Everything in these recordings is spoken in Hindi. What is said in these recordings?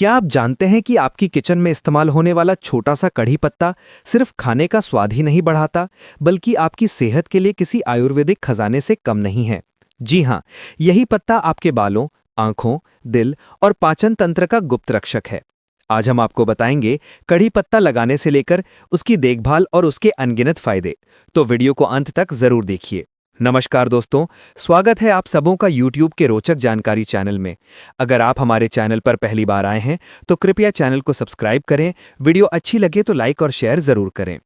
क्या आप जानते हैं कि आपकी किचन में इस्तेमाल होने वाला छोटा सा कढ़ी पत्ता सिर्फ खाने का स्वाद ही नहीं बढ़ाता, बल्कि आपकी सेहत के लिए किसी आयुर्वेदिक खजाने से कम नहीं है। जी हाँ, यही पत्ता आपके बालों, आंखों, दिल और पाचन तंत्र का गुप्त रक्षक है। आज हम आपको बताएंगे कढ़ी पत्ता लगाने से लेकर उसकी देखभाल और उसके अनगिनत फायदे। तो वीडियो को अंत तक जरूर देखिए। नमस्कार दोस्तों, स्वागत है आप सबों का YouTube के रोचक जानकारी चैनल में। अगर आप हमारे चैनल पर पहली बार आए हैं तो कृपया चैनल को सब्सक्राइब करें। वीडियो अच्छी लगे तो लाइक और शेयर जरूर करें।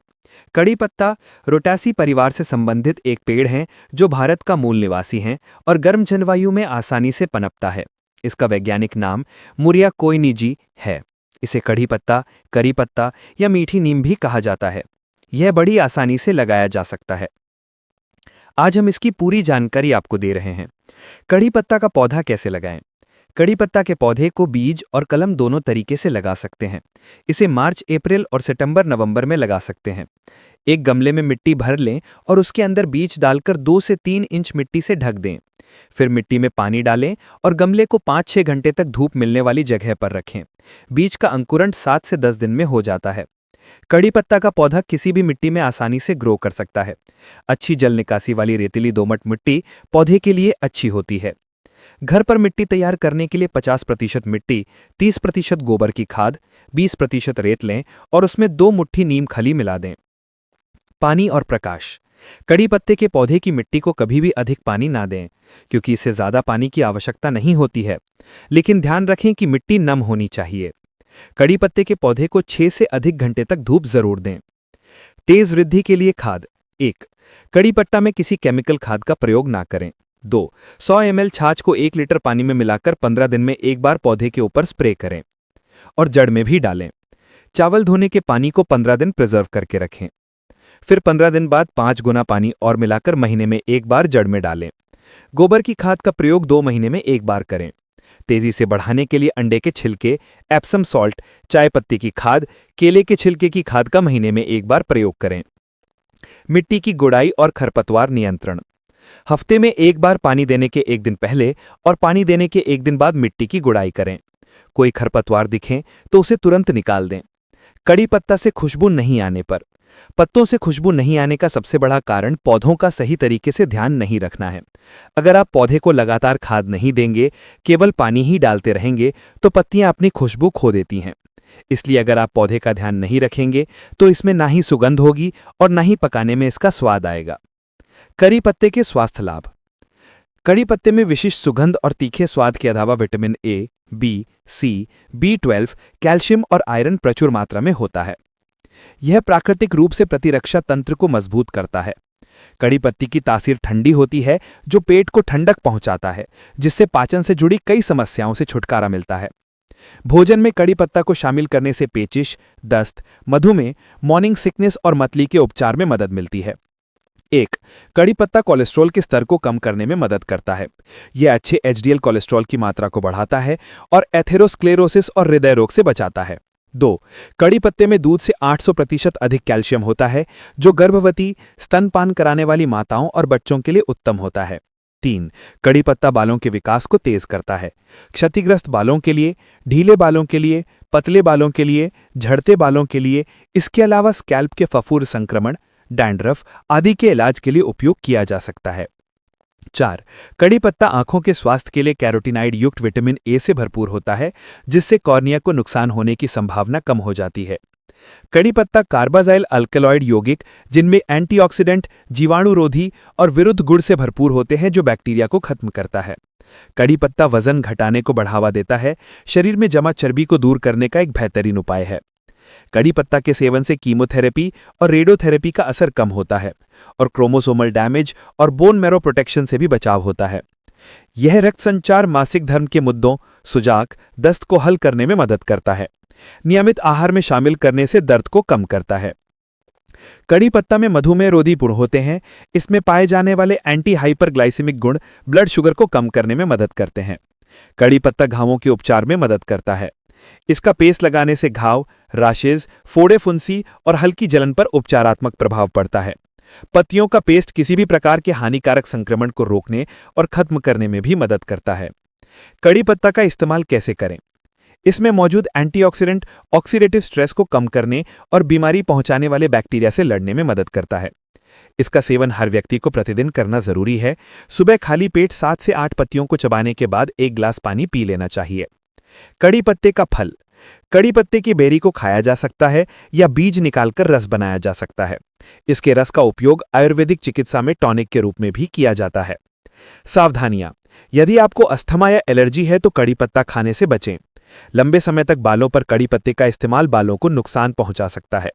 कढ़ी पत्ता रोटासी परिवार से संबंधित एक पेड़ है जो भारत का मूल निवासी है और गर्म जलवायु में आसानी से पनपता है। इसका वैज्ञानिक नाम मुरिया कोइनिजी है। इसे कढ़ी पत्ता, करी पत्ता या मीठी नीम भी कहा जाता है। यह बड़ी आसानी से लगाया जा सकता है। आज हम इसकी पूरी जानकारी आपको दे रहे हैं। कढ़ी पत्ता का पौधा कैसे लगाएं? कढ़ी पत्ता के पौधे को बीज और कलम दोनों तरीके से लगा सकते हैं। इसे मार्च, अप्रैल और सितंबर, नवंबर में लगा सकते हैं। एक गमले में मिट्टी भर लें और उसके अंदर बीज डालकर 2 से 3 इंच मिट्टी से ढक दें। फिर मिट्टी में पानी डालें और गमले को 5-6 घंटे तक धूप मिलने वाली जगह पर रखें। बीज का अंकुरण 7 से 10 दिन में हो जाता है। कढ़ी पत्ता का पौधा किसी भी मिट्टी में आसानी से ग्रो कर सकता है। अच्छी जल निकासी वाली रेतीली दोमट मिट्टी पौधे के लिए अच्छी होती है। घर पर मिट्टी तैयार करने के लिए 50% मिट्टी, 30% गोबर की खाद, 20% रेत लें और उसमें 2 मुट्ठी नीम खली मिला दें। पानी और प्रकाश। कढ़ी पत्ते के पौधे की मिट्टी को कभी भी अधिक पानी ना दें, क्योंकि इसे ज्यादा पानी की आवश्यकता नहीं होती है। लेकिन ध्यान रखें कि मिट्टी नम होनी चाहिए। कढ़ी पत्ते के पौधे को 6 से अधिक घंटे तक धूप जरूर दें। तेज वृद्धि के लिए खाद। 1. कढ़ी पत्ता में किसी केमिकल खाद का प्रयोग ना करें। 2. 100 ml छाछ को 1 लीटर पानी में मिलाकर 15 दिन में एक बार पौधे के ऊपर स्प्रे करें और जड़ में भी डालें। चावल धोने के पानी को 15 दिन प्रिजर्व करके रखें। फिर 15 दिन बाद 5 गुना पानी और मिलाकर महीने में एक बार जड़ में डालें। गोबर की खाद का प्रयोग 2 महीने में एक बार करें। तेजी से बढ़ाने के लिए अंडे के छिलके, एप्सम सॉल्ट, चाय पत्ती की खाद, केले के छिलके की खाद का महीने में एक बार प्रयोग करें। मिट्टी की गुड़ाई और खरपतवार नियंत्रण। हफ्ते में एक बार पानी देने के एक दिन पहले और पानी देने के एक दिन बाद मिट्टी की गुड़ाई करें। कोई खरपतवार दिखे तो उसे तुरंत निकाल दें। कढ़ी पत्ता से खुशबू नहीं आने पर। पत्तों से खुशबू नहीं आने का सबसे बड़ा कारण पौधों का सही तरीके से ध्यान नहीं रखना है। अगर आप पौधे को लगातार खाद नहीं देंगे, केवल पानी ही डालते रहेंगे, तो पत्तियां अपनी खुशबू खो देती हैं। इसलिए अगर आप पौधे का ध्यान नहीं रखेंगे तो इसमें ना ही सुगंध होगी और ना ही पकाने में इसका स्वाद आएगा। करी पत्ते के स्वास्थ्य लाभ। कड़ी पत्ते में विशिष्ट सुगंध और तीखे स्वाद के अलावा vitamin A, B, C, B12, calcium और आयरन प्रचुर मात्रा में होता है। यह प्राकृतिक रूप से प्रतिरक्षा तंत्र को मजबूत करता है। कड़ी पत्ती की तासीर ठंडी होती है, जो पेट को ठंडक पहुंचाता है, जिससे पाचन से जुड़ी कई समस्याओं से छुटकारा मिलता है। भोजन में कड़ी पत्ता को शामिल करने से पेचिश, दस्त, मधुमेह, मॉर्निंग सिकनेस और मतली के उपचार में मदद मिलती है। 1. कड़ी पत्ता कोलेस्ट्रॉल के स्तर को कम करने में मदद करता है। यह अच्छे HDL कोलेस्ट्रॉल की मात्रा को बढ़ाता है और एथेरोस्क्लेरोसिस और हृदय रोग से बचाता है। 2. कड़ी पत्ते में दूध से 800% अधिक कैल्शियम होता है, जो गर्भवती, स्तनपान कराने वाली माताओं और बच्चों के लिए उत्तम होता है। 3. कड़ी पत्ता बालों के विकास को तेज करता है। क्षतिग्रस्त बालों के लिए, ढीले बालों के लिए, पतले बालों के लिए, झड़ते बालों के लिए, इसके अलावा स्कैल्प के फफूंद संक्रमण, डैंड्रफ आदि के इलाज के लिए उपयोग किया जा सकता है। 4. कड़ी पत्ता आंखों के स्वास्थ्य के लिए कैरोटीनाइड युक्त विटामिन ए से भरपूर होता है, जिससे कॉर्निया को नुकसान होने की संभावना कम हो जाती है। कड़ी पत्ता कार्बाजाइल अल्कलॉइड यौगिक, जिनमें एंटीऑक्सीडेंट, जीवाणुरोधी और विरुद्ध गुण से भरपूर होते हैं, जो बैक्टीरिया को खत्म करता है। कड़ी पत्ता वजन घटाने को बढ़ावा देता है। शरीर में जमा चर्बी को दूर करने का एक बेहतरीन उपाय है। कड़ी पत्ता के सेवन से कीमोथेरेपी और रेडियोथेरेपी का असर कम होता है और क्रोमोसोमल डैमेज और बोन मैरो प्रोटेक्शन से भी बचाव होता है। यह रक्त संचार, मासिक धर्म के मुद्दों, सुजाक, दस्त को हल करने में मदद करता है। नियमित आहार में शामिल करने से दर्द को कम करता है। कड़ी पत्ता में मधुमेह रोधी गुण होते हैं। इसमें पाए जाने वाले एंटी हाइपरग्लाइसेमिक गुण ब्लड शुगर को कम करने में मदद करते हैं। कड़ी पत्ता घावों के उपचार में मदद करता है। इसका पेस्ट लगाने से घाव, राशेज, फोड़े, फुंसी और हल्की जलन पर उपचारात्मक प्रभाव पड़ता है। पत्तियों का पेस्ट किसी भी प्रकार के हानिकारक संक्रमण को रोकने और खत्म करने में भी मदद करता है। कड़ी पत्ता का इस्तेमाल कैसे करें? इसमें मौजूद एंटीऑक्सीडेंट ऑक्सीडेटिव स्ट्रेस को कम करने और बीमारी पहुंचाने वाले बैक्टीरिया से लड़ने में मदद करता है। इसका सेवन हर व्यक्ति को प्रतिदिन करना जरूरी है। सुबह खाली पेट 7 से 8 पत्तियों को चबाने के बाद 1 गिलास पानी पी लेना चाहिए। कड़ी पत्ते का फल। कड़ी पत्ते की बेरी को खाया जा सकता है या बीज निकालकर रस बनाया जा सकता है। इसके रस का उपयोग आयुर्वेदिक चिकित्सा में टॉनिक के रूप में भी किया जाता है। सावधानियां। यदि आपको अस्थमा या एलर्जी है तो कड़ी पत्ता खाने से बचें। लंबे समय तक बालों पर कड़ी पत्ते का इस्तेमाल बालों को नुकसान पहुंचा सकता है।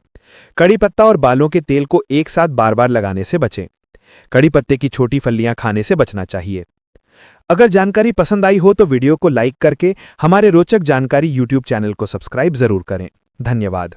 कड़ी पत्ता और बालों के तेल को एक साथ बार बार लगाने से बचें। कड़ी पत्ते की छोटी फलियां खाने से बचना चाहिए। अगर जानकारी पसंद आई हो तो वीडियो को लाइक करके हमारे रोचक जानकारी यूट्यूब चैनल को सब्सक्राइब जरूर करें। धन्यवाद।